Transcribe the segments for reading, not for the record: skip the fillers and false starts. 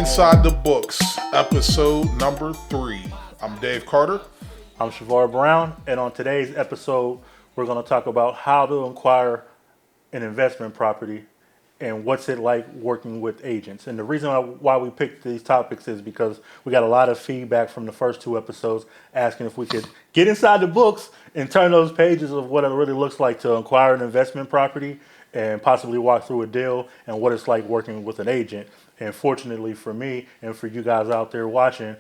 Inside the Books, episode number 3. I'm Dave Carter. I'm ShaVarr Brown, and on today's episode, we're going to talk about how to acquire an investment property and what's it like working with agents. And the reason why we picked these topics is because we got a lot of feedback from the first 2 episodes asking if we could get inside the books and turn those pages of what it really looks like to acquire an investment property and possibly walk through a deal and what it's like working with an agent. And fortunately for me and for you guys out there watching,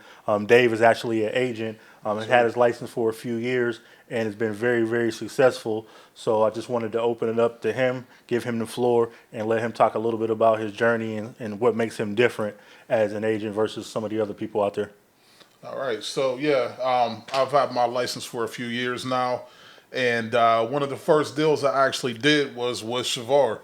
Dave is actually an agent. Has had his license for a few years and has been very, very successful. So I just wanted to open it up to him, give him the floor, and let him talk a little bit about his journey and what makes him different as an agent versus some of the other people out there. All right, so I've had my license for a few years now, and one of the first deals I actually did was with ShaVarr,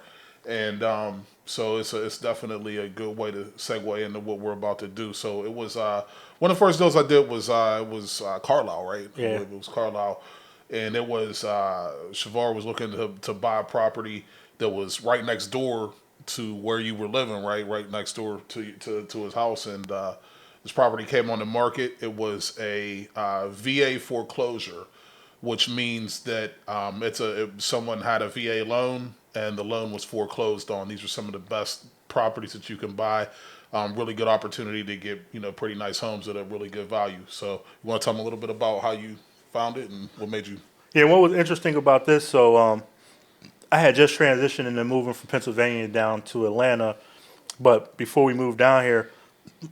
and so it's definitely a good way to segue into what we're about to do. So it was one of the first deals I did was Carlisle, right? Yeah. It was Carlisle, and it was ShaVarr was looking to buy a property that was right next door to where you were living, right next door to his house, and this property came on the market. It was a VA foreclosure, which means that someone had a VA loan and the loan was foreclosed on. These are some of the best properties that you can buy. Really good opportunity to get pretty nice homes at a really good value. So you want to tell them a little bit about how you found it and what made you? Yeah, what was interesting about this, so I had just transitioned into moving from Pennsylvania down to Atlanta, but before we moved down here,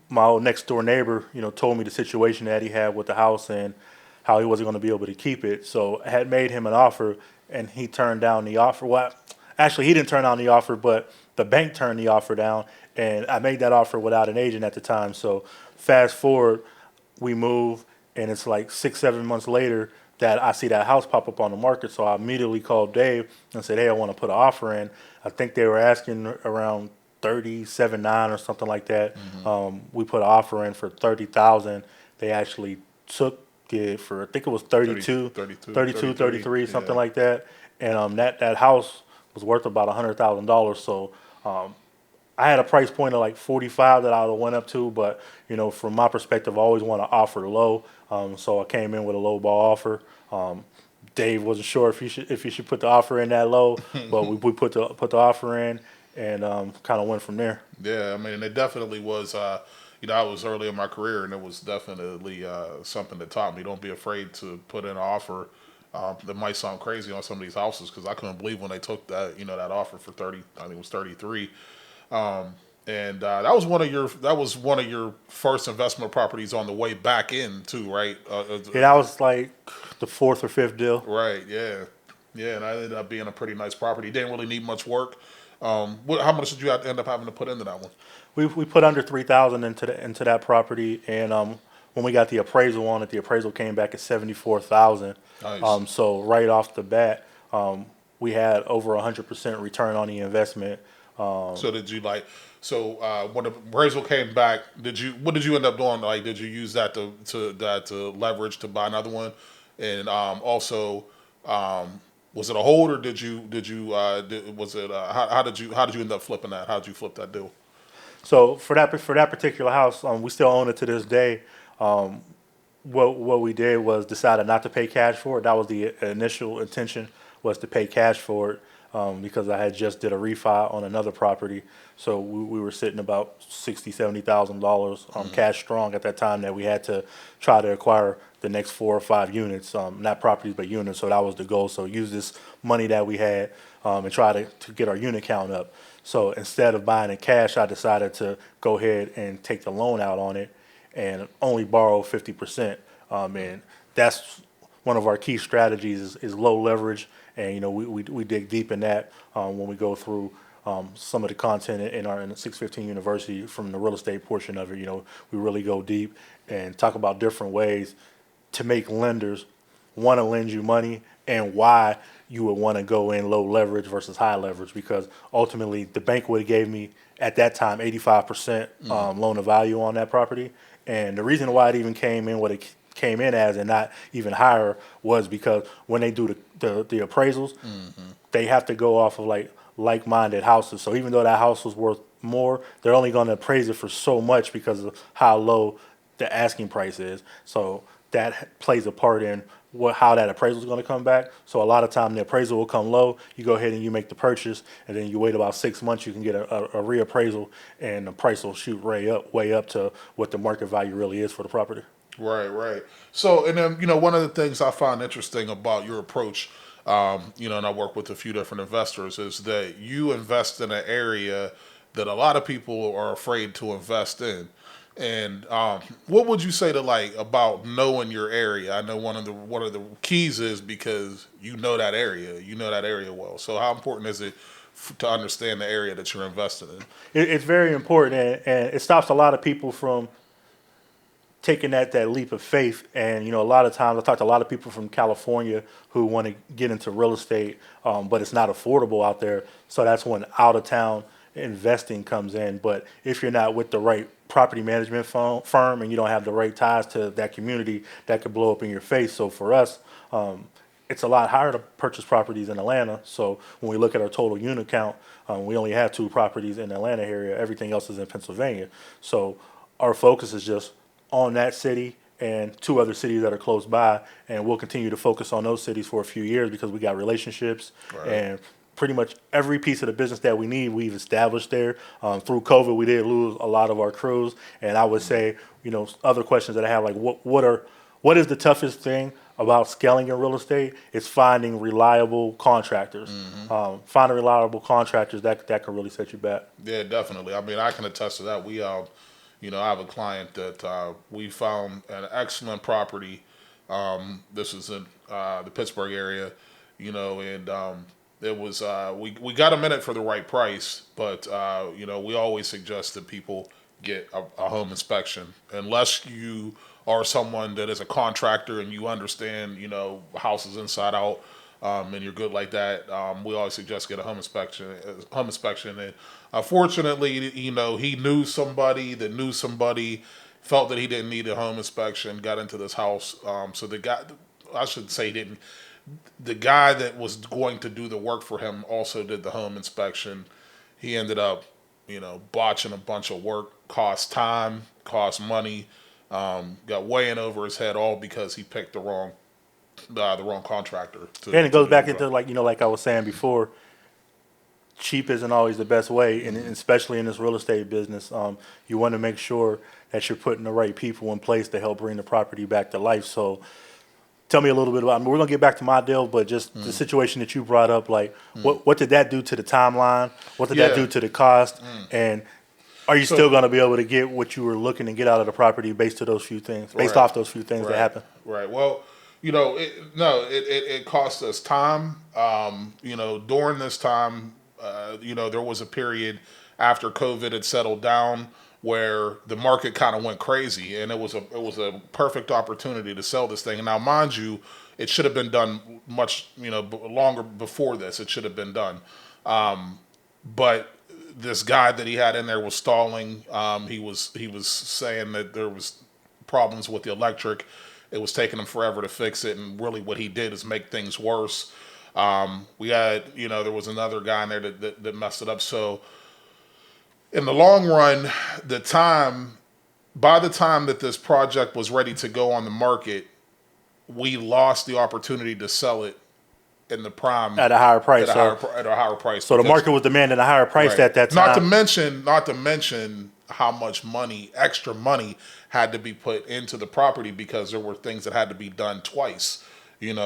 my old next door neighbor, told me the situation that he had with the house and how he wasn't going to be able to keep it. So I had made him an offer, and he turned down the offer. Well, actually, he didn't turn down the offer, but the bank turned the offer down, and I made that offer without an agent at the time. So fast forward, we move, and it's like 6-7 months later that I see that house pop up on the market. So I immediately called Dave and said, hey, I want to put an offer in. I think they were asking around 37.9 or something like that. Mm-hmm. We put an offer in for 30,000. They actually took it for, I think it was 33, something like that. And that house was worth about $100,000. So I had a price point of like 45 that I would have went up to, but from my perspective, I always want to offer low. So I came in with a low ball offer. Dave wasn't sure if he should put the offer in that low, but we put the offer in and kind of went from there. Yeah, I mean, it definitely was. I was early in my career, and it was definitely something that taught me. Don't be afraid to put in an offer that might sound crazy on some of these houses, because I couldn't believe when they took that that offer for 30. I think it was 33. And that was one of your first investment properties on the way back in too, right? Yeah, that was like the 4th or 5th deal. Right. Yeah. And I ended up being a pretty nice property. Didn't really need much work. How much did you end up having to put into that one? We put under 3,000 into that property, and when we got the appraisal on it, the appraisal came back at 74,000. Nice. So right off the bat, we had over 100% return on the investment. So did you when the appraisal came back, what did you end up doing? Like, did you use that to leverage to buy another one? And also, was it a hold, or how did you end up flipping that? How did you flip that deal? So for that particular house, we still own it to this day. What we did was decided not to pay cash for it. That was the initial intention, was to pay cash for it. Because I had just did a refi on another property, so we were sitting about $60,000-$70,000 cash strong at that time, that we had to try to acquire the next 4 or 5 units, not properties but units. So that was the goal. So use this money that we had and try to get our unit count up. So instead of buying in cash, I decided to go ahead and take the loan out on it and only borrow 50%. And that's one of our key strategies is low leverage. And we dig deep in that when we go through some of the content in the 615 University from the real estate portion of it. We really go deep and talk about different ways to make lenders want to lend you money and why you would want to go in low leverage versus high leverage, because ultimately the bank would have gave me at that time 85% loan to value on that property. And the reason why it even came in what it came in as and not even higher was because when they do the appraisals, they have to go off of like-minded houses. So even though that house was worth more, they're only going to appraise it for so much because of how low the asking price is. So that plays a part in how that appraisal is going to come back. So a lot of time the appraisal will come low. You go ahead and you make the purchase, and then you wait about 6 months. You can get a reappraisal, and the price will shoot way up to what the market value really is for the property. Right, right. So, and then, one of the things I find interesting about your approach, and I work with a few different investors, is that you invest in an area that a lot of people are afraid to invest in. And what would you say to about knowing your area? I know one of the keys is because you know that area well. So how important is it to understand the area that you're investing in? It's very important, and it stops a lot of people from taking that leap of faith. And a lot of times I talk to a lot of people from California who want to get into real estate, but it's not affordable out there. So that's when out of town investing comes in. But if you're not with the right property management firm and you don't have the right ties to that community, that could blow up in your face. So for us, it's a lot higher to purchase properties in Atlanta. So when we look at our total unit count, we only have 2 properties in the Atlanta area. Everything else is in Pennsylvania. So our focus is just on that city and 2 other cities that are close by, and we'll continue to focus on those cities for a few years because we got relationships. Right. And pretty much every piece of the business that we need, we've established there. Through COVID, we did lose a lot of our crews, and I would say, other questions that I have, like what is the toughest thing about scaling in real estate? It's finding reliable contractors. Finding reliable contractors that can really set you back. Yeah, definitely. I mean, I can attest to that. I have a client that we found an excellent property. This is in the Pittsburgh area, and it was we got him in it for the right price, but we always suggest that people get a home inspection unless you are someone that is a contractor and you understand houses inside out. And you're good like that. We always suggest get a home inspection. And unfortunately, he knew somebody that knew somebody, felt that he didn't need a home inspection, got into this house. So the guy, I should say, didn't. The guy that was going to do the work for him also did the home inspection. He ended up, botching a bunch of work, cost time, cost money, got way in over his head, all because he picked the wrong contractor. And it goes back into like I was saying before, cheap isn't always the best way, and especially in this real estate business, you want to make sure that you're putting the right people in place to help bring the property back to life. So tell me a little bit about, we're going to get back to my deal, but just the situation that you brought up, what did that do to the timeline? What did that do to the cost? And are you still going to be able to get what you were looking to get out of the property based off those few things that happened? Right. Well, it cost us time. During this time, there was a period after COVID had settled down where the market kind of went crazy, and it was a perfect opportunity to sell this thing. And now, mind you, it should have been done much longer before this. It should have been done, but this guy that he had in there was stalling. He was saying that there was problems with the electric. It was taking him forever to fix it, and really what he did is make things worse. We had, there was another guy in there that messed it up. So in the long run, by the time that this project was ready to go on the market, we lost the opportunity to sell it in the prime at a higher price. At a higher price. So the market was demanding a higher price at that time. Not to mention how much extra money had to be put into the property because there were things that had to be done twice. And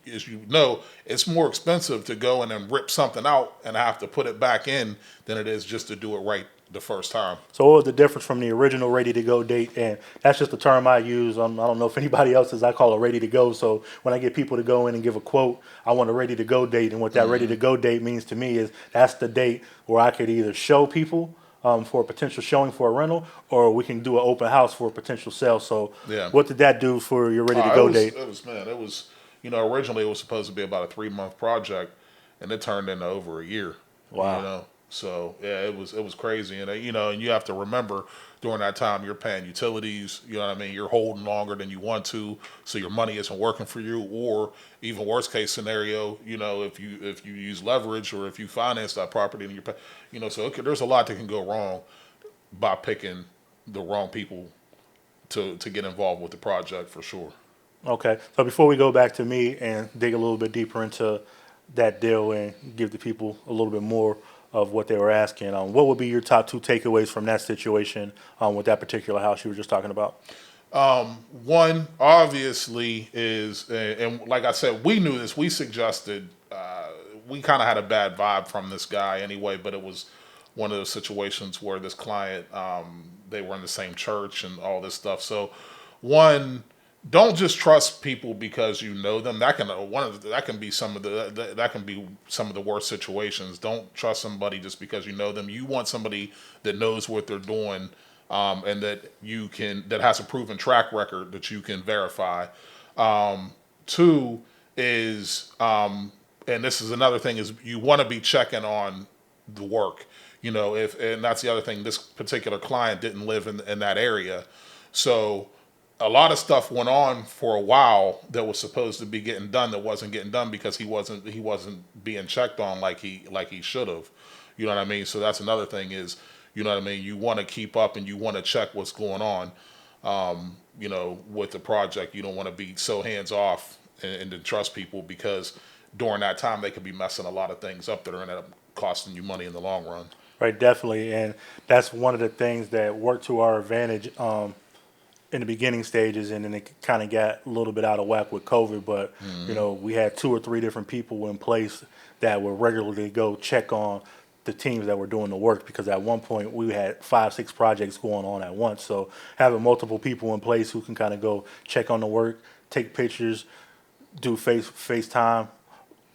as you know, it's more expensive to go in and rip something out and have to put it back in than it is just to do it right the first time. So what was the difference from the original ready to go date? And that's just the term I use. I don't know if anybody else is. I call it ready to go. So when I get people to go in and give a quote, I want a ready to go date. And what that ready to go date means to me is that's the date where I could either show people for a potential showing for a rental, or we can do an open house for a potential sale. So what did that do for your ready to go date? It was originally it was supposed to be about a 3-month project, and it turned into over a year. Wow. So yeah, it was crazy, and and you have to remember during that time you're paying utilities. You know what I mean? You're holding longer than you want to, so your money isn't working for you. Or even worst case scenario, if you use leverage or if you finance that property and so there's a lot that can go wrong by picking the wrong people to get involved with the project for sure. Okay. So before we go back to me and dig a little bit deeper into that deal and give the people a little bit more of what they were asking, what would be your top two takeaways from that situation with that particular house you were just talking about? One obviously is, and like I said, we knew this. We suggested. We kind of had a bad vibe from this guy anyway, but it was one of those situations where this client, they were in the same church and all this stuff. So, one, don't just trust people because you know them. That can be some of the worst situations. Don't trust somebody just because you know them. You want somebody that knows what they're doing, and that has a proven track record that you can verify. Two is, and this is another thing, is you want to be checking on the work. If and that's the other thing. This particular client didn't live in that area, so a lot of stuff went on for a while that was supposed to be getting done that wasn't getting done because he wasn't being checked on like he should have. You know what I mean? So that's another thing is, you know what I mean? You want to keep up and you want to check what's going on, with the project. You don't want to be so hands off and to trust people because during that time they could be messing a lot of things up that are end up costing you money in the long run. Right, definitely. And that's one of the things that worked to our advantage in the beginning stages, and then it kind of got a little bit out of whack with COVID. But we had two or three different people in place that would regularly go check on the teams that were doing the work, because at one point we had 5, 6 projects going on at once. So having multiple people in place who can kind of go check on the work, take pictures, do FaceTime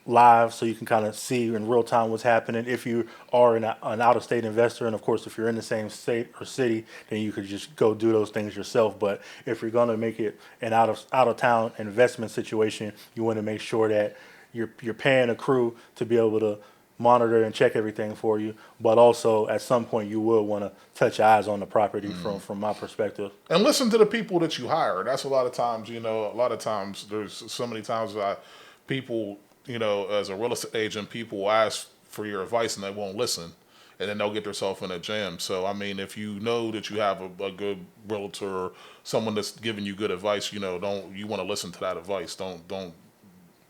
live, so you can kind of see in real time what's happening. If you are an out of state investor, and of course if you're in the same state or city, then you could just go do those things yourself. But if you're going to make it an out of town investment situation, you want to make sure that you're paying a crew to be able to monitor and check everything for you. But also at some point you will want to touch eyes on the property from my perspective. And listen to the people that you hire. That's a lot of times. A lot of times there's so many times that people, as a real estate agent, people will ask for your advice and they won't listen, and then they'll get themselves in a jam. So I mean, if you know that you have a good realtor or someone that's giving you good advice, you want to listen to that advice. Don't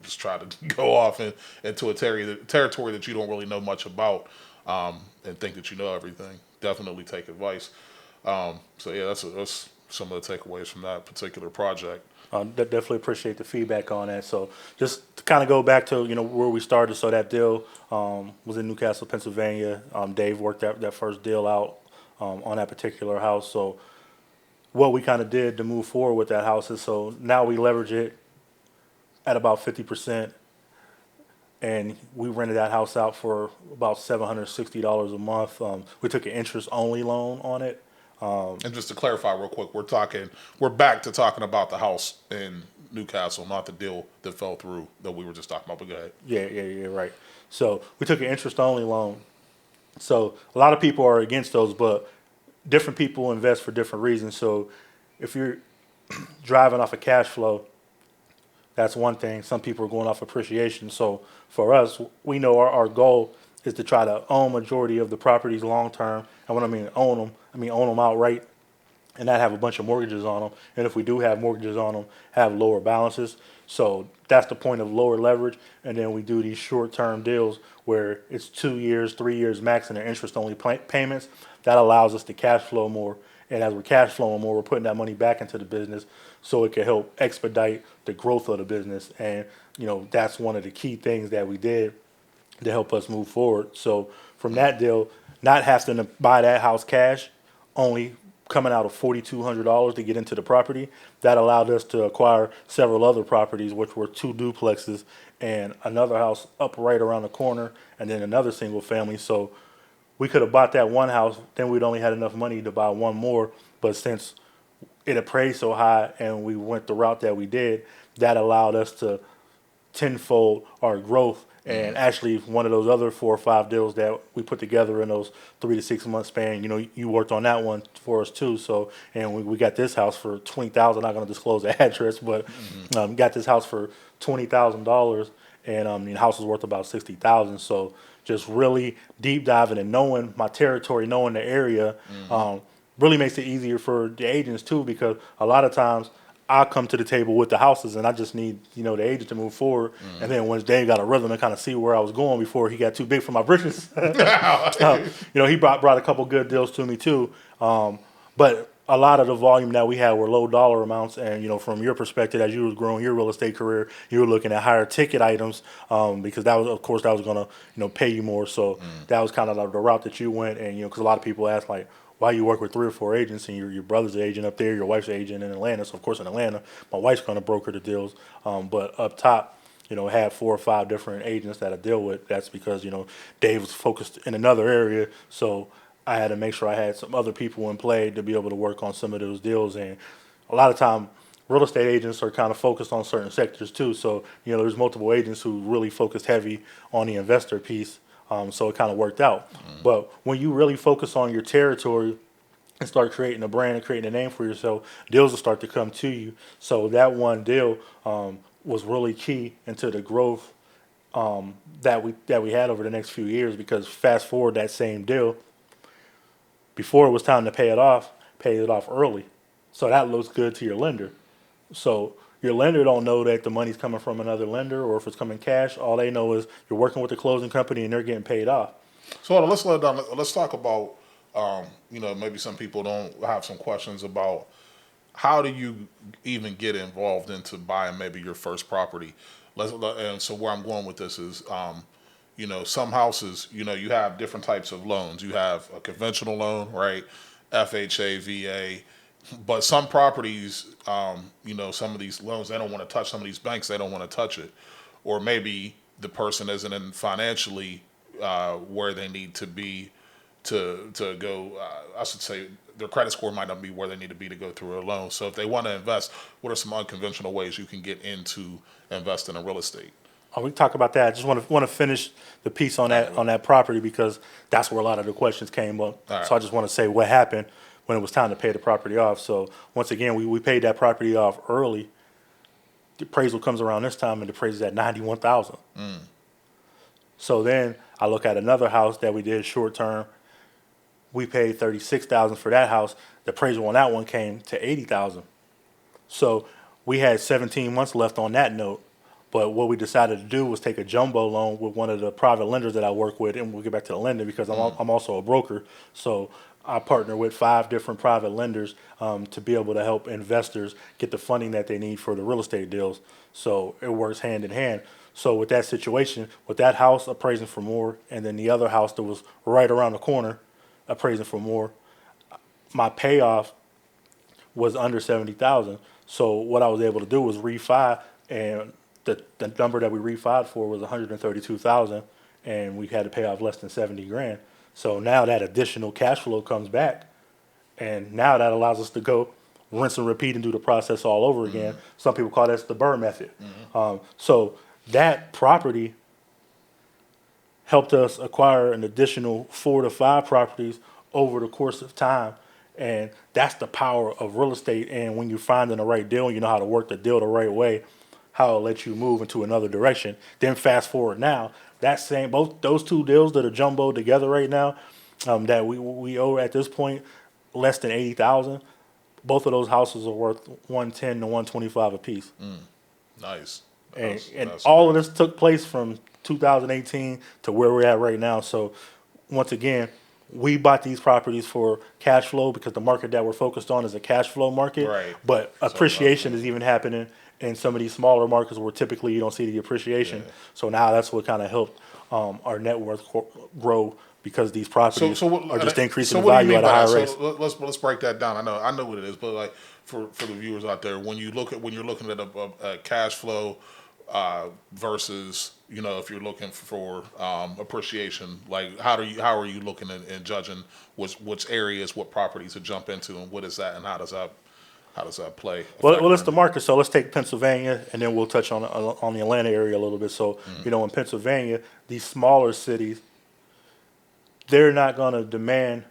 just try to go off into a territory that you don't really know much about, and think that you know everything. Definitely take advice. So yeah, that's some of the takeaways from that particular project. Definitely appreciate the feedback on that. So just to kind of go back to where we started. So that deal was in Newcastle, Pennsylvania. Dave worked that first deal out on that particular house. So what we kind of did to move forward with that house is, so now we leverage it at about 50%, and we rented that house out for about $760 a month. We took an interest only loan on it. And just to clarify real quick, we're back to talking about the house in Newcastle, not the deal that fell through that we were just talking about. But go ahead. Yeah, right. So we took an interest only loan. So a lot of people are against those, but different people invest for different reasons. So if you're driving off of cash flow, that's one thing. Some people are going off appreciation. So for us, we know our goal is to try to own majority of the properties long term. And when I mean own them, I mean own them outright, and not have a bunch of mortgages on them. And if we do have mortgages on them, have lower balances. So that's the point of lower leverage. And then we do these short-term deals where it's 2 years, 3 years max, and they're interest-only payments. That allows us to cash flow more. And as we're cash flowing more, we're putting that money back into the business so it can help expedite the growth of the business. And that's one of the key things that we did to help us move forward. So from that deal, not having to buy that house cash, only coming out of $4,200 to get into the property, that allowed us to acquire several other properties, which were 2 duplexes and another house up right around the corner, and then another single family. So we could have bought that one house, then we'd only had enough money to buy one more. But since it appraised so high and we went the route that we did, that allowed us to tenfold our growth. And actually, one of those other 4 or 5 deals that we put together in those 3 to 6 month span, you worked on that one for us too. So, and we got this house for 20,000. Not going to disclose the address, but got this house for $20,000, and the house is worth about 60,000. So, just really deep diving and knowing my territory, knowing the area, really makes it easier for the agents too, because a lot of times I come to the table with the houses and I just need, the agent to move forward. And then once Dave got a rhythm and kind of see where I was going before he got too big for my britches, he brought a couple good deals to me too. But a lot of the volume that we had were low dollar amounts. And, from your perspective, as you was growing your real estate career, you were looking at higher ticket items, because that was going to, pay you more. So that was kind of the route that you went. And, because a lot of people ask, like, why you work with 3 or 4 agents, and your brother's an agent up there, your wife's an agent in Atlanta. So of course in Atlanta, my wife's going to broker the deals. But up top, had 4 or 5 different agents that I deal with. That's because Dave was focused in another area, so I had to make sure I had some other people in play to be able to work on some of those deals. And a lot of time, real estate agents are kind of focused on certain sectors too. So there's multiple agents who really focused heavy on the investor piece. So it kind of worked out. But when you really focus on your territory and start creating a brand and creating a name for yourself, deals will start to come to you. So that one deal was really key into the growth that we had over the next few years. Because fast forward that same deal, before it was time to pay it off early. So that looks good to your lender. So your lender don't know that the money's coming from another lender or if it's coming cash. All they know is you're working with the closing company and they're getting paid off. So let's talk about, maybe some people don't have some questions about how do you even get involved into buying maybe your first property. And so where I'm going with this is, some houses, you have different types of loans. You have a conventional loan, right? FHA, VA. But some properties, some of these loans, they don't want to touch. Some of these banks, they don't want to touch it. Or maybe the person isn't in financially where they need to be to go, I should say, their credit score might not be where they need to be to go through a loan. So if they want to invest, what are some unconventional ways you can get into investing in real estate? We can talk about that. I just want to finish the piece on that property, because that's where a lot of the questions came up. Right. So I just want to say what happened when it was time to pay the property off. So once again, we paid that property off early. The appraisal comes around this time and the appraisal is at $91,000. So then I look at another house that we did short term. We paid $36,000 for that house. The appraisal on that one came to $80,000. So we had 17 months left on that note. But what we decided to do was take a jumbo loan with one of the private lenders that I work with, and we'll get back to the lender because I'm also a broker. So I partner with 5 different private lenders to be able to help investors get the funding that they need for the real estate deals. So it works hand in hand. So with that situation, with that house appraising for more, and then the other house that was right around the corner appraising for more, my payoff was under 70,000. So what I was able to do was refi, and the number that we refied for was 132,000, and we had to pay off less than 70 grand. So now that additional cash flow comes back, and now that allows us to go rinse and repeat and do the process all over again. Some people call that the BRRRR method. So that property helped us acquire an additional 4 to 5 properties over the course of time. And that's the power of real estate. And when you find the right deal, you know how to work the deal the right way, how it'll let you move into another direction. Then fast forward now, both those 2 deals that are jumboed together right now, that we owe at this point less than 80,000. Both of those houses are worth 110 to 125 a piece. Nice. And That's all great. of this took place from 2018 to where we're at right now. So once again, we bought these properties for cash flow because the market that we're focused on is a cash flow market. Right. But appreciation is even happening in some of these smaller markets where typically you don't see the appreciation. Yeah. So now that's what kind of helped our net worth grow, because these properties are just increasing in what do you value mean at a by higher that? rate. So let's break that down. I know what it is, but like for the viewers out there, when you're looking at a cash flow versus if you're looking for appreciation, like how are you looking and judging which areas, what properties to jump into, and what is that, and how does that how does that play? Well, it's Factor the in? market. So let's take Pennsylvania, and then we'll touch on the Atlanta area a little bit. So in Pennsylvania, these smaller cities, they're not going to demand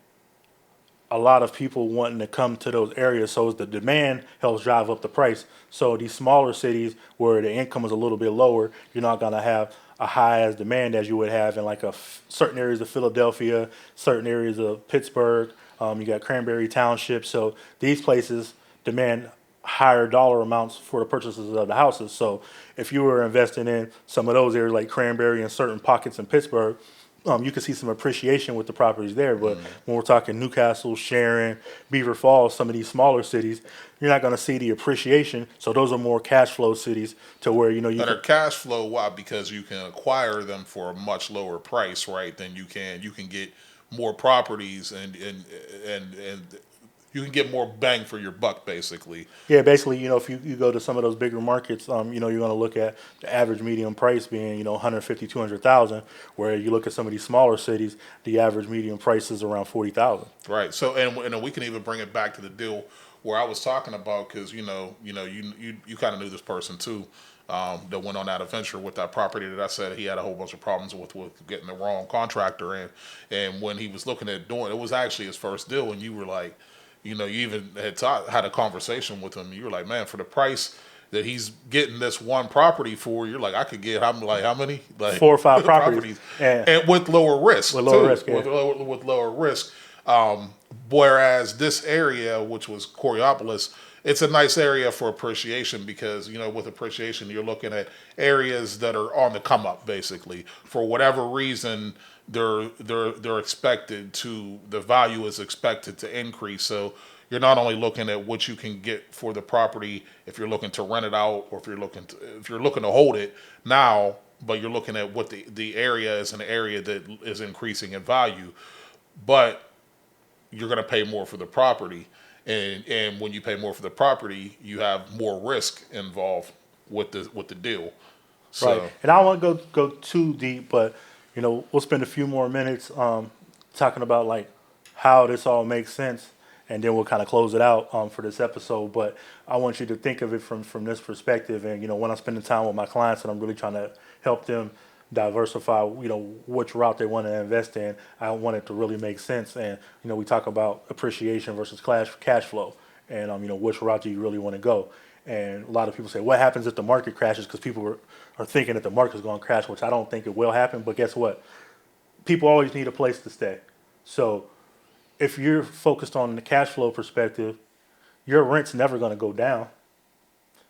a lot of people wanting to come to those areas. So the demand helps drive up the price. So these smaller cities where the income is a little bit lower, you're not going to have a high as demand as you would have in like certain areas of Philadelphia, certain areas of Pittsburgh. You got Cranberry Township. So these places demand higher dollar amounts for the purchases of the houses. So if you were investing in some of those areas like Cranberry and certain pockets in Pittsburgh, you can see some appreciation with the properties there. But when we're talking Newcastle, Sharon, Beaver Falls, some of these smaller cities, you're not going to see the appreciation. So those are more cash flow cities to where, you That can. are cash flow. Why? Because you can acquire them for a much lower price, right? Than you can get more properties and you can get more bang for your buck, basically. Yeah, basically, if you go to some of those bigger markets, you're going to look at the average median price being, 150, 200,000, where you look at some of these smaller cities, the average median price is around 40,000. Right. So, and we can even bring it back to the deal where I was talking about because you kind of knew this person too, that went on that adventure with that property that I said he had a whole bunch of problems with getting the wrong contractor in, and when he was looking at doing it was actually his first deal, and you were like, you even had a conversation with him. You were like, man, for the price that he's getting this one property for, you're like, I could get how many like 4 or 5 properties, properties, and and with lower risk with lower too, risk, yeah. with lower risk. Whereas this area, which was Coriopolis, it's a nice area for appreciation because with appreciation you're looking at areas that are on the come up. Basically, for whatever reason, they're expected to the value is expected to increase. So you're not only looking at what you can get for the property if you're looking to rent it out or if you're looking to hold it now, but you're looking at what the area is, an area that is increasing in value, but you're going to pay more for the property, and when you pay more for the property, you have more risk involved with the deal. Right. So And I don't want to go too deep, but we'll spend a few more minutes talking about like how this all makes sense, and then we'll kind of close it out for this episode. But I want you to think of it from this perspective, and when I'm spending time with my clients and I'm really trying to help them diversify, which route they want to invest in, I want it to really make sense. And we talk about appreciation versus cash flow, and which route do you really want to go? And a lot of people say, what happens if the market crashes? Because people are thinking that the market's going to crash, which I don't think it will happen. But guess what? People always need a place to stay. So if you're focused on the cash flow perspective, your rent's never going to go down.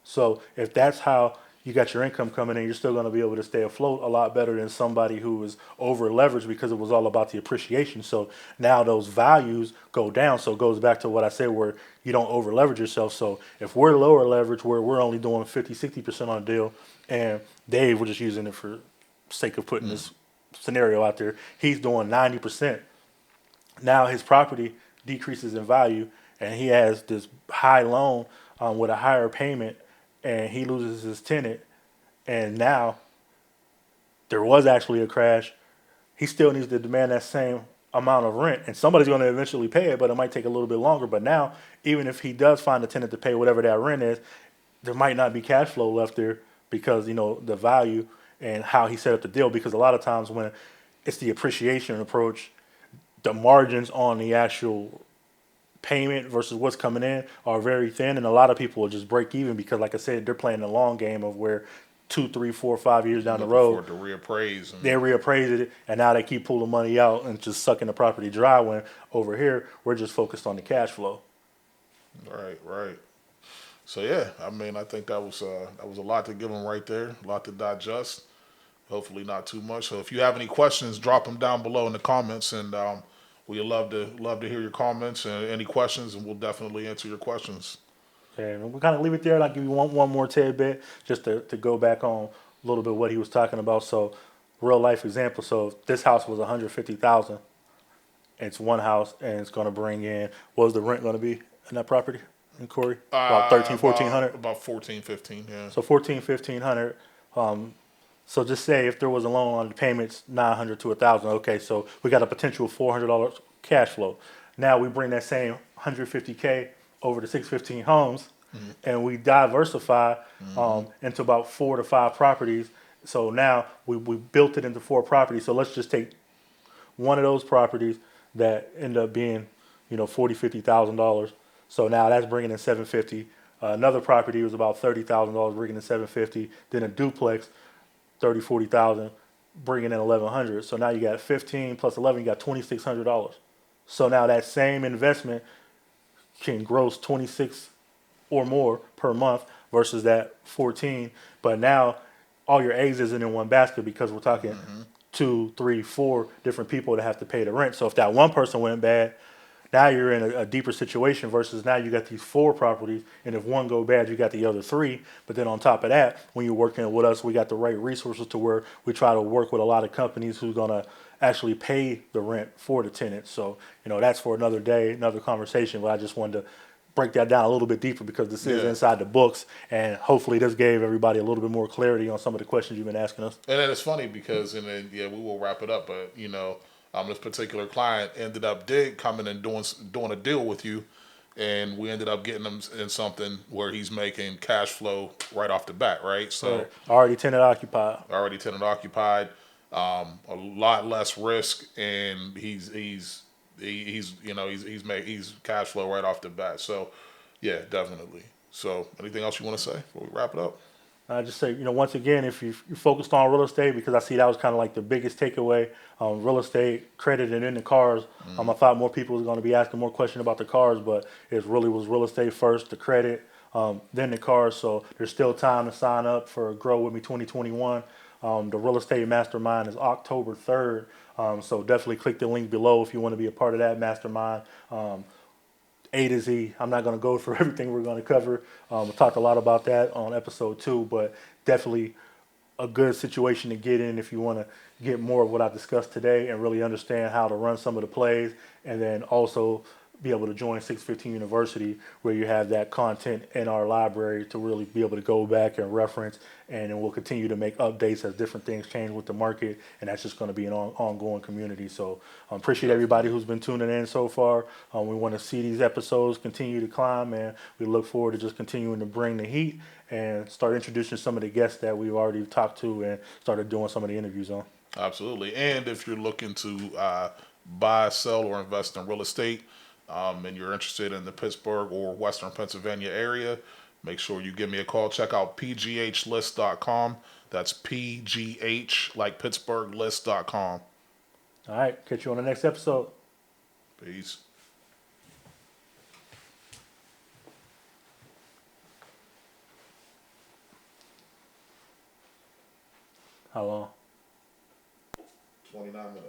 So if that's how you got your income coming in, you're still going to be able to stay afloat a lot better than somebody who was over leveraged because it was all about the appreciation. So now those values go down. So it goes back to what I said where you don't over leverage yourself. So if we're lower leverage where we're only doing 50, 60% on a deal, and Dave, we're just using it for sake of putting this scenario out there, he's doing 90%. Now his property decreases in value and he has this high loan with a higher payment, and he loses his tenant, and now there was actually a crash. He still needs to demand that same amount of rent, and somebody's going to eventually pay it, but it might take a little bit longer. But now, even if he does find a tenant to pay whatever that rent is, there might not be cash flow left there because the value and how he set up the deal. Because a lot of times when it's the appreciation approach, the margins on the actual payment versus what's coming in are very thin, and a lot of people will just break even because, like I said, they're playing the long game of where 2, 3, 4, 5 years down the looking road, for it to reappraise. they reappraise it, and now they keep pulling money out and just sucking the property dry. When over here, we're just focused on the cash flow. Right. So yeah, I mean, I think that was a lot to give them right there, a lot to digest. Hopefully, not too much. So if you have any questions, drop them down below in the comments, and we love to hear your comments and any questions, and we'll definitely answer your questions. And we'll kind of leave it there, and I'll give you one more tidbit just to go back on a little bit what he was talking about. So, real life example. So, if this house was 150,000. It's one house, and it's going to bring in, what was the rent going to be in that property in Corey? About 13, 1400. About 14, 15, yeah. So 14, 1500. So just say if there was a loan on the payments, 900 to 1,000. Okay, so we got a potential $400 cash flow. Now we bring that same 150K over the 615 homes, and we diversify into about 4 to 5 properties. So now we built it into 4 properties. So let's just take one of those properties that end up being, $40,000, $50,000. So now that's bringing in 750. Another property was about $30,000, bringing in 750. Then a duplex, 30, 40,000, bringing in 1,100. So now you got 15 plus 11, you got $2,600. So now that same investment can gross 26 or more per month versus that 14. But now all your eggs isn't in one basket because we're talking 2, 3, 4 different people that have to pay the rent. So if that one person went bad, now you're in a deeper situation versus now you got these 4 properties, and if one go bad, you got the other 3. But then on top of that, when you're working with us, we got the right resources to where we try to work with a lot of companies who's gonna actually pay the rent for the tenants. So that's for another day, another conversation. But I just wanted to break that down a little bit deeper because this is Yeah. inside the books, and hopefully this gave everybody a little bit more clarity on some of the questions you've been asking us. And then it's funny because, and then we will wrap it up. But this particular client ended up coming and doing a deal with you, and we ended up getting him in something where he's making cash flow right off the bat, right? So Right. Already tenant occupied. already tenant occupied, a lot less risk, and he's cash flow right off the bat. So yeah, definitely. So anything else you want to say before we wrap it up? I just say, once again, if you're focused on real estate, because I see that was kind of like the biggest takeaway, real estate, credit, and then the cars. I thought more people was going to be asking more questions about the cars, but it really was real estate first, the credit, then the cars. So there's still time to sign up for Grow With Me 2021. The real estate mastermind is October 3rd. So definitely click the link below if you want to be a part of that mastermind. A to Z. I'm not going to go through everything we're going to cover. We talked a lot about that on episode 2, but definitely a good situation to get in if you want to get more of what I discussed today and really understand how to run some of the plays, and then also be able to join 615 University where you have that content in our library to really be able to go back and reference, and then we'll continue to make updates as different things change with the market, and that's just going to be an ongoing community. So appreciate everybody who's been tuning in so far. We want to see these episodes continue to climb, and we look forward to just continuing to bring the heat and start introducing some of the guests that we've already talked to and started doing some of the interviews on. Absolutely. And if you're looking to buy, sell, or invest in real estate, and you're interested in the Pittsburgh or Western Pennsylvania area, make sure you give me a call. Check out pghlist.com. That's PGH, like PittsburghList.com. All right, catch you on the next episode. Peace. How long? 29 minutes.